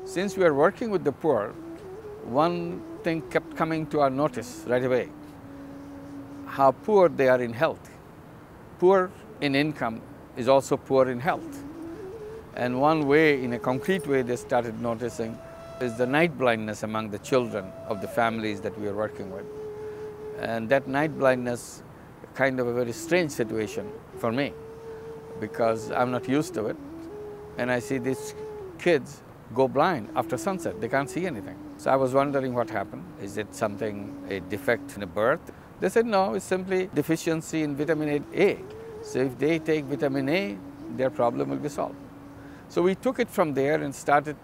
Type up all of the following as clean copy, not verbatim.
Since we are working with the poor, one thing kept coming to our notice right away: how poor they are in health. Poor in income is also poor in health. And one way, in a concrete way, they started noticing is the night blindness among the children of the families that we are working with. And that night blindness, kind of a very strange situation for me, because I'm not used to it. And I see these kids go blind after sunset. They can't see anything. So I was wondering what happened. Is it something, a defect in the birth? They said, no, it's simply deficiency in vitamin A. So if they take vitamin A, their problem will be solved. So we took it from there and started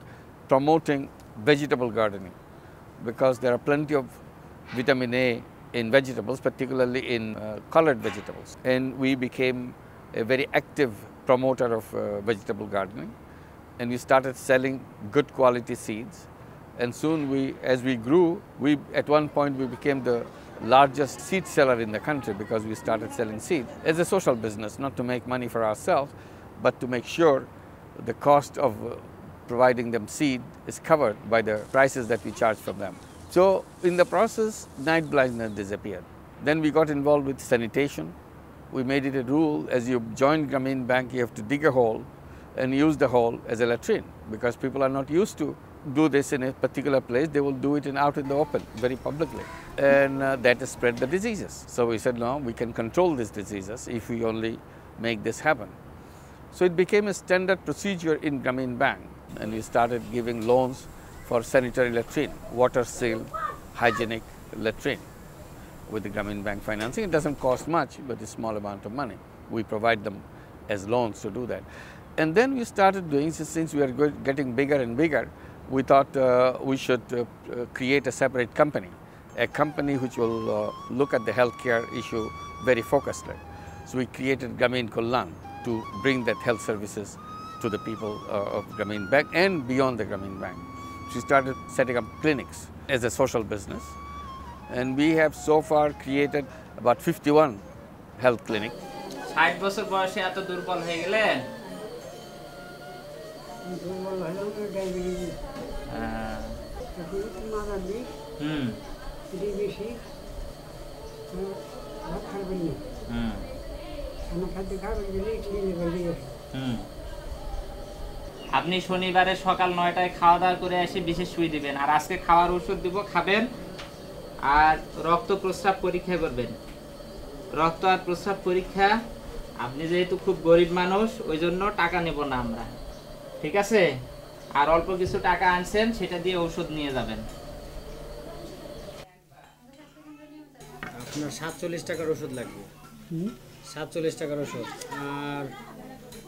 promoting vegetable gardening, because there are plenty of vitamin A in vegetables, particularly in colored vegetables. And we became a very active promoter of vegetable gardening. And we started selling good quality seeds. And soon, as we grew, at one point we became the largest seed seller in the country, because we started selling seeds as a social business, not to make money for ourselves, but to make sure the cost of providing them seed is covered by the prices that we charge from them. So in the process, night blindness disappeared. Then we got involved with sanitation. We made it a rule: as you join Grameen Bank, you have to dig a hole and use the hole as a latrine, because people are not used to do this in a particular place. They will do it out in the open, very publicly. And that has spread the diseases. So we said, no, we can control these diseases if we only make this happen. So it became a standard procedure in Grameen Bank, and we started giving loans for sanitary latrine, water-sealed, hygienic latrine with the Grameen Bank financing. It doesn't cost much, but a small amount of money. We provide them as loans to do that. And then we started doing, since we are getting bigger and bigger, we thought we should create a separate company, a company which will look at the healthcare issue very focusedly. So we created Grameen Kalyan to bring that health services to the people of Grameen Bank and beyond the Grameen Bank. We started setting up clinics as a social business, and we have so far created about 51 health clinics. 60 বছর বয়সে এত দুর্বল হয়ে গেলেন? দুর্বল হলো diabetes. মারাবি বেশি ভাত খাবেন না। খানা খাদ্য খাবেন গেলে খেয়ে গেলে। আপনি শনিবারে সকাল 9টায় খাওয়া দাওয়া করে এসে বিশেষ শুই দিবেন, আর আজকে খাওয়ার ওষুধ দিব, খাবেন, আর রক্ত প্রস্রাব পরীক্ষা করবেন। রক্ত আর প্রস্রাব পরীক্ষা, আপনি যেহেতু খুব গরিব মানুষ, ওই জন্য টাকা নেব না আমরা, ঠিক আছে? আর অল্প কিছু টাকা আনছেন, সেটা দিয়ে ওষুধ নিয়ে যাবেন। আপনার 47 টাকার ওষুধ লাগবে। 47 টাকার ওষুধ, আর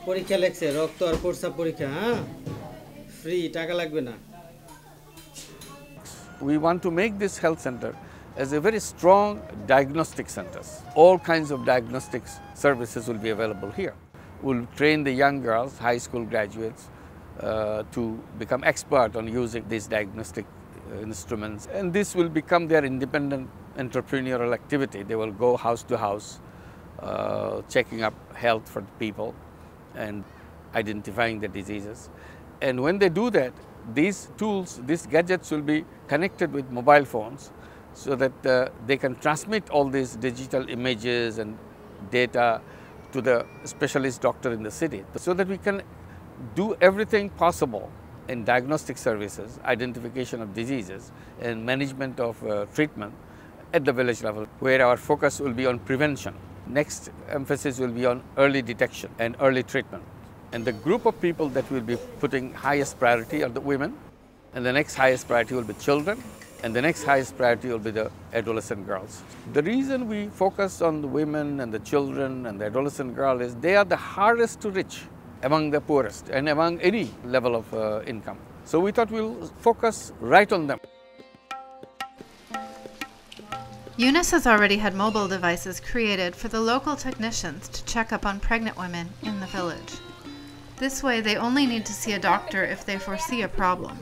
পরীক্ষা লেখছে রক্ত আর প্রস্রাব পরীক্ষা, হ্যাঁ, ফ্রি, টাকা লাগবে না। We want to make this health center as a very strong diagnostic center. All kinds of diagnostic services will be available here. We'll train the young girls, high school graduates, to become expert on using these diagnostic instruments. And this will become their independent entrepreneurial activity. They will go house to house, checking up health for the people and identifying the diseases. And when they do that, these tools, these gadgets will be connected with mobile phones, so that they can transmit all these digital images and data to the specialist doctor in the city, so that we can do everything possible in diagnostic services, identification of diseases, and management of treatment at the village level, where our focus will be on prevention. Next emphasis will be on early detection and early treatment. And the group of people that will be putting highest priority are the women, and the next highest priority will be children, and the next highest priority will be the adolescent girls. The reason we focus on the women and the children and the adolescent girl is they are the hardest to reach among the poorest and among any level of income. So we thought we'll focus right on them. Yunus has already had mobile devices created for the local technicians to check up on pregnant women in the village. This way, they only need to see a doctor if they foresee a problem.